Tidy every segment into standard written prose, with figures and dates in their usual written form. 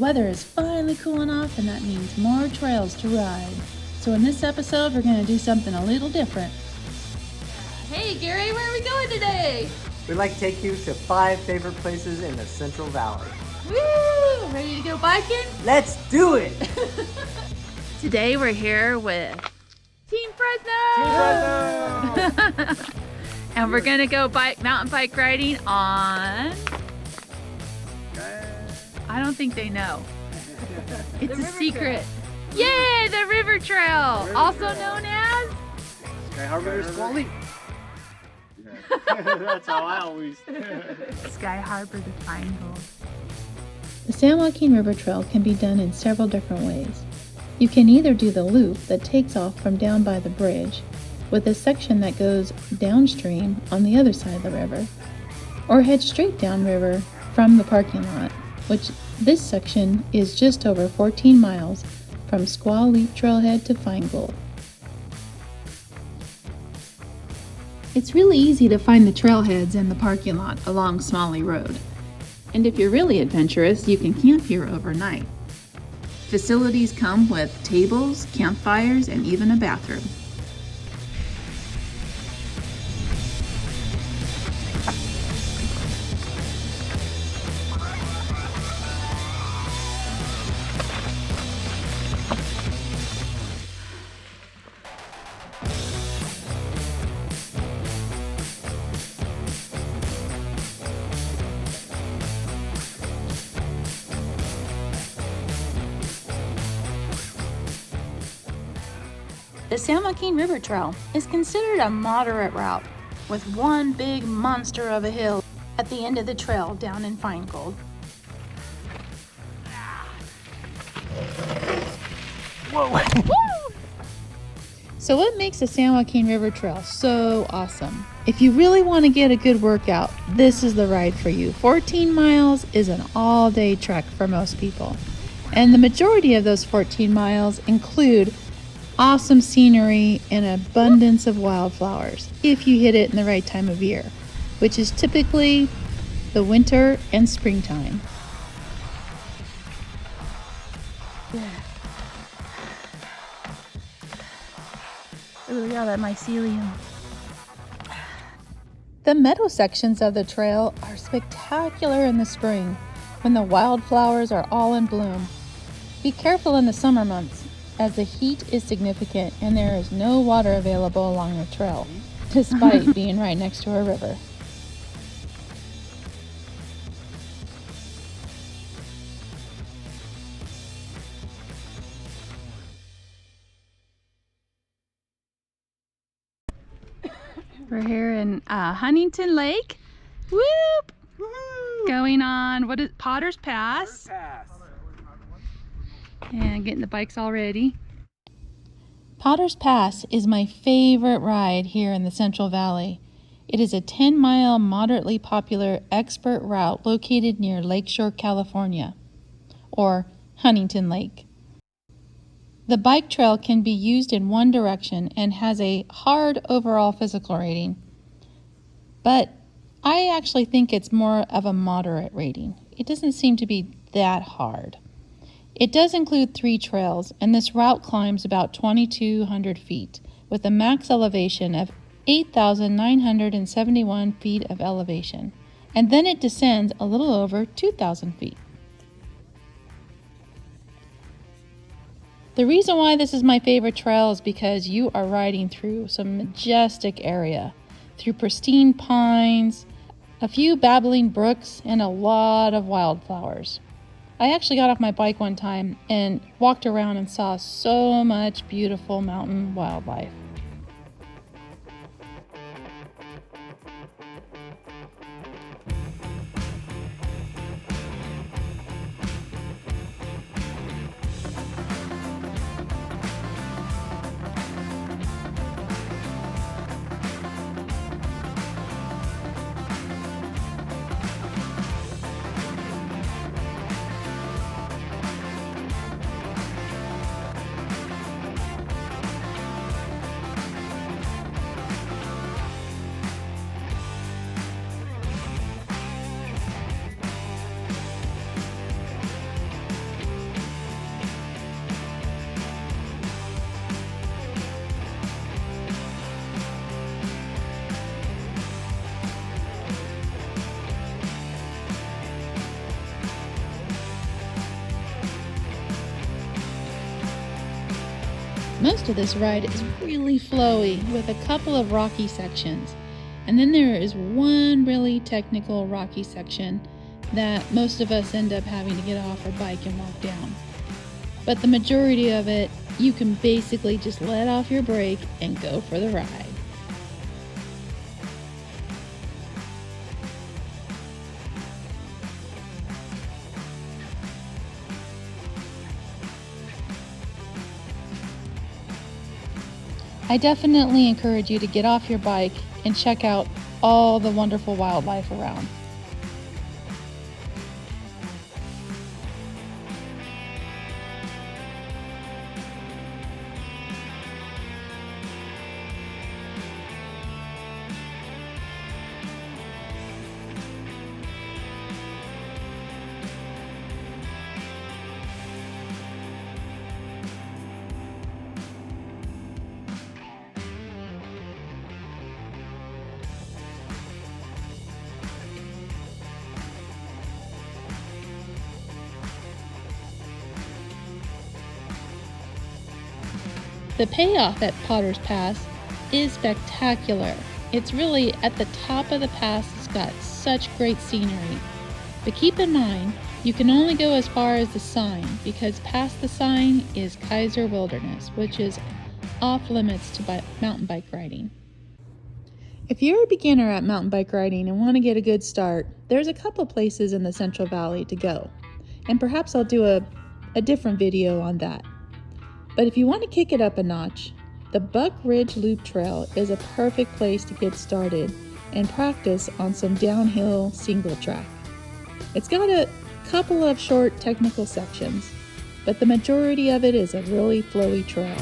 weather is finally cooling off, and that means more trails to ride. So in this episode, we're going to do something a little different. Hey Gary, where are we going today? We'd like to take you to 5 favorite places in the Central Valley. Woo! Ready to go biking? Let's do it! Today we're here with Team Fresno! Team Fresno! And we're gonna go mountain bike riding on... I don't think they know. It's a secret. Yay! The River Trail! Also known as... Sky Harbor Squally. That's how I always... Sky Harbor to Feingold. The San Joaquin River Trail can be done in several different ways. You can either do the loop that takes off from down by the bridge, with a section that goes downstream on the other side of the river, or head straight downriver from the parking lot, which this section is just over 14 miles from Squaw Leap Trailhead to Feingold. It's really easy to find the trailheads in the parking lot along Smalley Road. And if you're really adventurous, you can camp here overnight. Facilities come with tables, campfires, and even a bathroom. The San Joaquin River Trail is considered a moderate route, with one big monster of a hill at the end of the trail down in Feingold. Whoa! So what makes the San Joaquin River Trail so awesome? If you really want to get a good workout, this is the ride for you. 14 miles is an all-day trek for most people. And the majority of those 14 miles include awesome scenery and an abundance of wildflowers if you hit it in the right time of year, which is typically the winter and springtime. Oh yeah, that mycelium. The meadow sections of the trail are spectacular in the spring when the wildflowers are all in bloom. Be careful in the summer months, as the heat is significant and there is no water available along the trail, despite being right next to a river. We're here in Huntington Lake. Whoop! Woo-hoo! Going on, what is Potter's Pass. And getting the bikes all ready. Potter's Pass is my favorite ride here in the Central Valley. It is a 10-mile, moderately popular expert route located near Lakeshore, California, or Huntington Lake. The bike trail can be used in one direction and has a hard overall physical rating, but I actually think it's more of a moderate rating. It doesn't seem to be that hard. It does include 3 trails, and this route climbs about 2,200 feet, with a max elevation of 8,971 feet of elevation, and then it descends a little over 2,000 feet. The reason why this is my favorite trail is because you are riding through some majestic area, through pristine pines, a few babbling brooks, and a lot of wildflowers. I actually got off my bike one time and walked around and saw so much beautiful mountain wildlife. Most of this ride is really flowy with a couple of rocky sections. And then there is one really technical rocky section that most of us end up having to get off our bike and walk down. But the majority of it, you can basically just let off your brake and go for the ride. I definitely encourage you to get off your bike and check out all the wonderful wildlife around. The payoff at Potter's Pass is spectacular. It's really at the top of the pass. It's got such great scenery. But keep in mind, you can only go as far as the sign, because past the sign is Kaiser Wilderness, which is off limits to mountain bike riding. If you're a beginner at mountain bike riding and want to get a good start, there's a couple places in the Central Valley to go. And perhaps I'll do a different video on that. But if you want to kick it up a notch, the Buck Ridge Loop Trail is a perfect place to get started and practice on some downhill single track. It's got a couple of short technical sections, but the majority of it is a really flowy trail.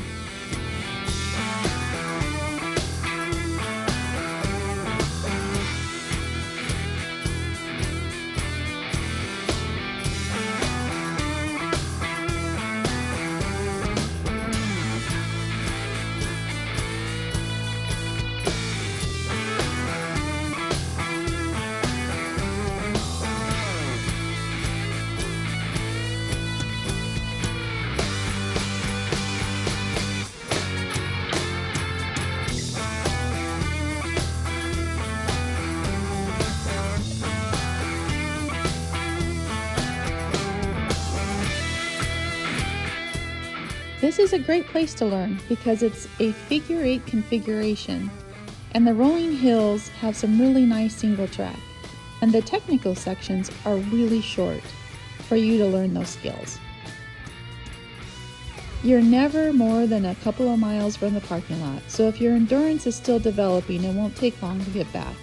This is a great place to learn because it's a figure 8 configuration, and the rolling hills have some really nice single track, and the technical sections are really short for you to learn those skills. You're never more than a couple of miles from the parking lot, so if your endurance is still developing, it won't take long to get back.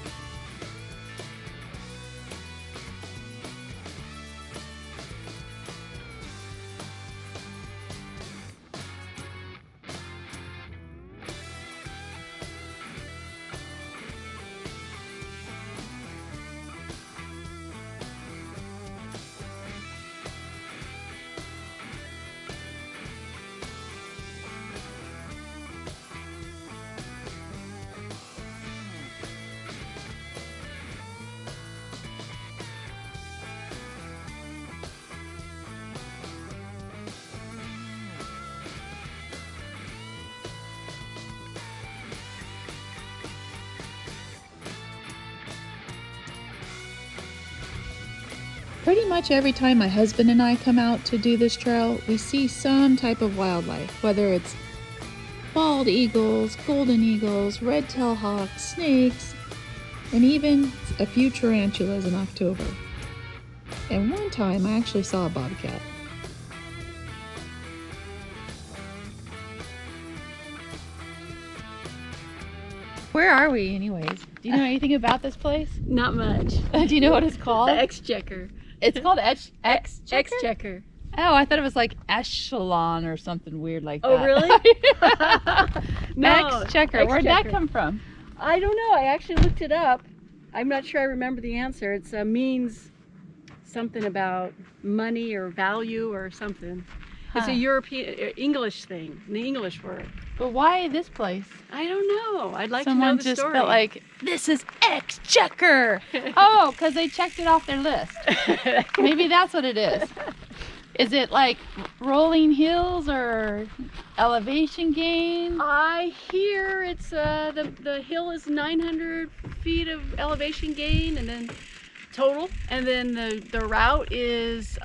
Pretty much every time my husband and I come out to do this trail, we see some type of wildlife, whether it's bald eagles, golden eagles, red-tailed hawks, snakes, and even a few tarantulas in October. And one time I actually saw a bobcat. Where are we anyways? Do you know anything about this place? Not much. Do you know what it's called? The Exchequer. It's called Exchequer? Exchequer. Oh, I thought it was like echelon or something weird like that. Oh, really? No. Exchequer. Where'd that Exchequer. come from? I don't know. I actually looked it up. I'm not sure I remember the answer. It means something about money or value or something. It's Huh. a European, English thing, the English word. But why this place? I don't know. I'd like Someone to know the just story. felt like, this is Exchequer. Oh, because they checked it off their list. Maybe that's what it is. Is it like rolling hills or elevation gain? I hear it's the hill is 900 feet of elevation gain, and then total, and then the route is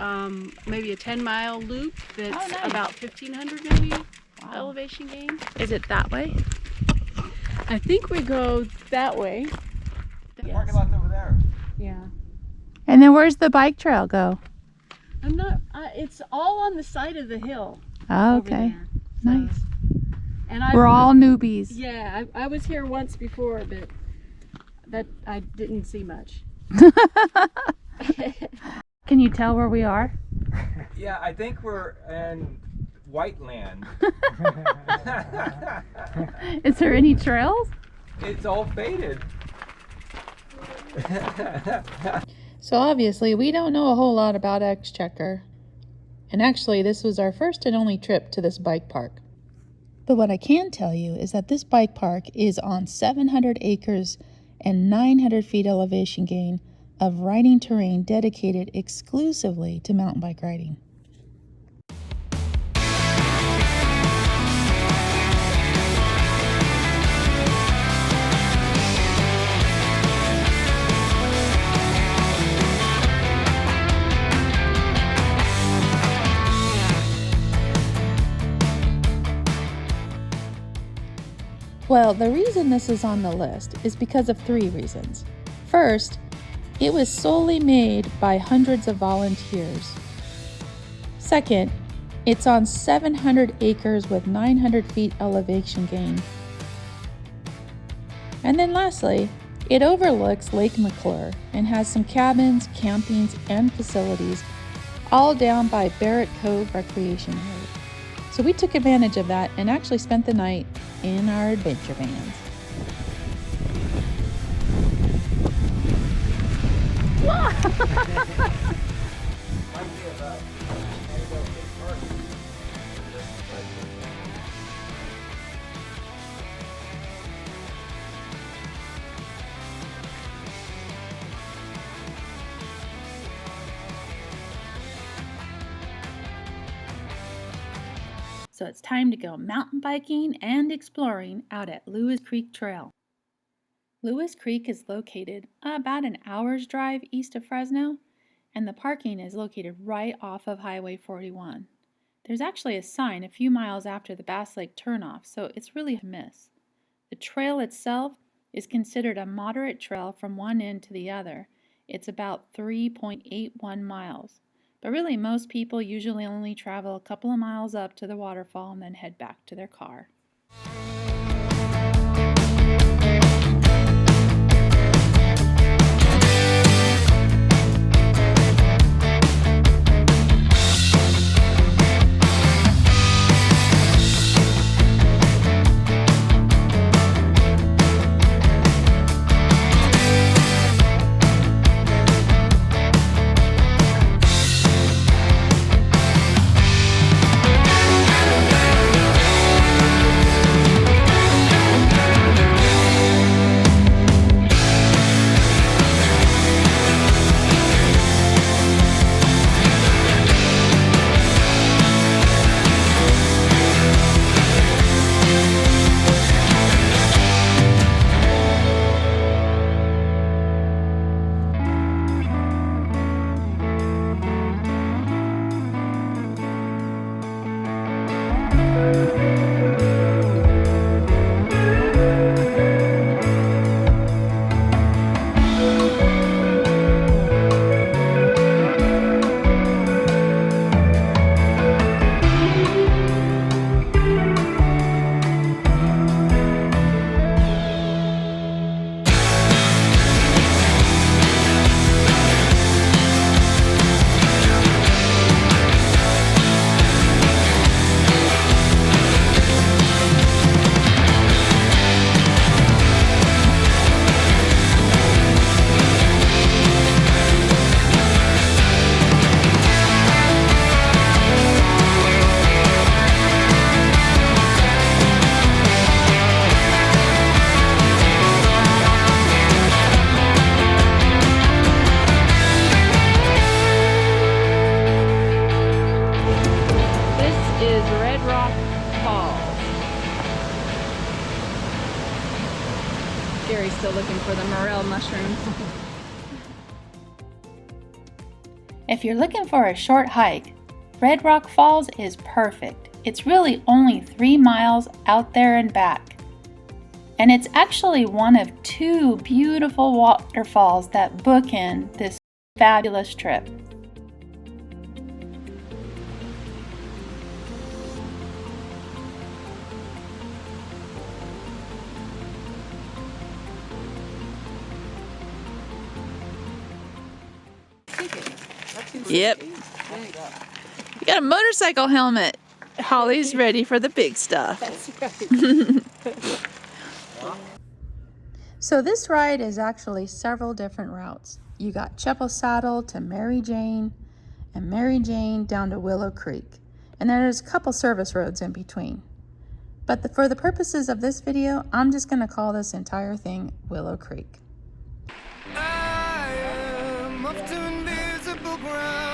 maybe a 10-mile loop that's nice. about 1,500 maybe Wow. elevation gain. Is it that way? I think we go that way. The parking lot's over there. Yeah. And then where's the bike trail go? I'm not. It's all on the side of the hill. Oh, over okay. there. Nice. And I. We're all newbies. Yeah, I was here once before, but that I didn't see much. Can you tell where we are? Yeah, I think we're in White Land. Is there any trails? It's all faded. So obviously we don't know a whole lot about Exchequer. And actually this was our first and only trip to this bike park. But what I can tell you is that this bike park is on 700 acres and 900 feet elevation gain of riding terrain dedicated exclusively to mountain bike riding. Well, the reason this is on the list is because of 3 reasons. First, it was solely made by hundreds of volunteers. Second, it's on 700 acres with 900 feet elevation gain. And then lastly, it overlooks Lake McClure and has some cabins, campings, and facilities all down by Barrett Cove Recreation Road. So we took advantage of that and actually spent the night in our adventure vans. So it's time to go mountain biking and exploring out at Lewis Creek Trail. Lewis Creek is located about an hour's drive east of Fresno, and the parking is located right off of Highway 41. There's actually a sign a few miles after the Bass Lake turnoff, so it's really a miss. The trail itself is considered a moderate trail from one end to the other. It's about 3.81 miles. But really, most people usually only travel a couple of miles up to the waterfall and then head back to their car. for the morel mushroom. If you're looking for a short hike, Red Rock Falls is perfect. It's really only 3 miles out there and back. And it's actually one of 2 beautiful waterfalls that bookend this fabulous trip. Yep. You got a motorcycle helmet. Holly's ready for the big stuff. So this ride is actually several different routes. You got Chepel Saddle to Mary Jane, and Mary Jane down to Willow Creek. And there's a couple service roads in between. But for the purposes of this video, I'm just going to call this entire thing Willow Creek. I am off to invisible grounds.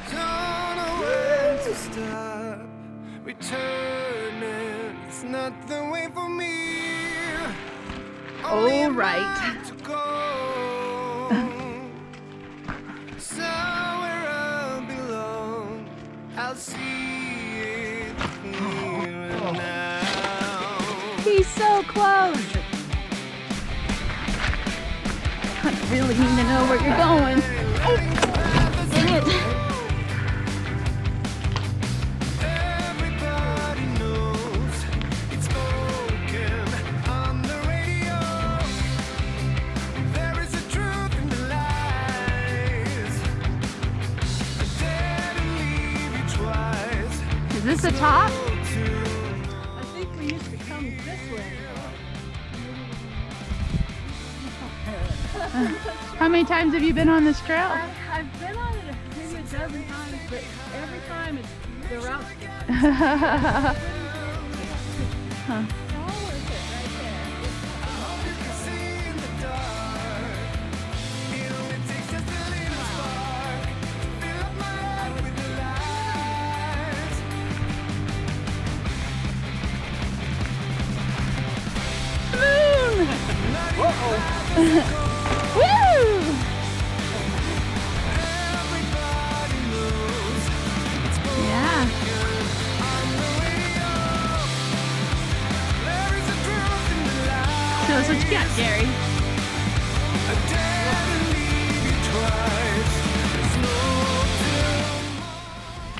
Don't know when to stop. Returning, it's not the way for me. Only a right. mile to go. Somewhere I belong. I'll see it clearer now. He's so close. I really need to know where you're going. Dang it. Everybody knows it's spoken on the radio. There is a truth in the lies. I dare to leave you twice. Is this the top? I think we used to come this way. How many times have you been on this trail? I've been on it maybe a dozen times, but every time it's the route's different. It's all worth it right there. see in the dark. It only takes just a little spark to fill up my heart with the lights. Woo! Everybody knows it's Yeah. on the radio. There is a truth in the lies. Show us what you got, Gary. I dare to leave you twice. There's no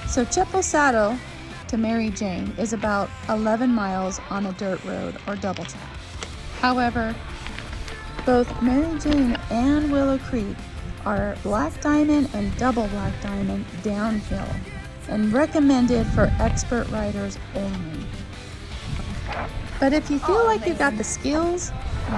So Chepel Saddle to Mary Jane is about 11 miles on a dirt road or double track. However, both Mary Jane and Willow Creek are black diamond and double black diamond downhill and recommended for expert riders only. But if you feel like you've got the skills,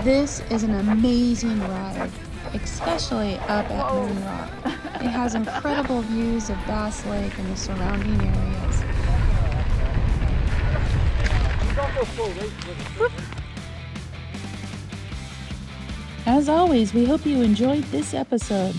this is an amazing ride, especially up at Moon Rock. It has incredible views of Bass Lake and the surrounding areas. As always, we hope you enjoyed this episode.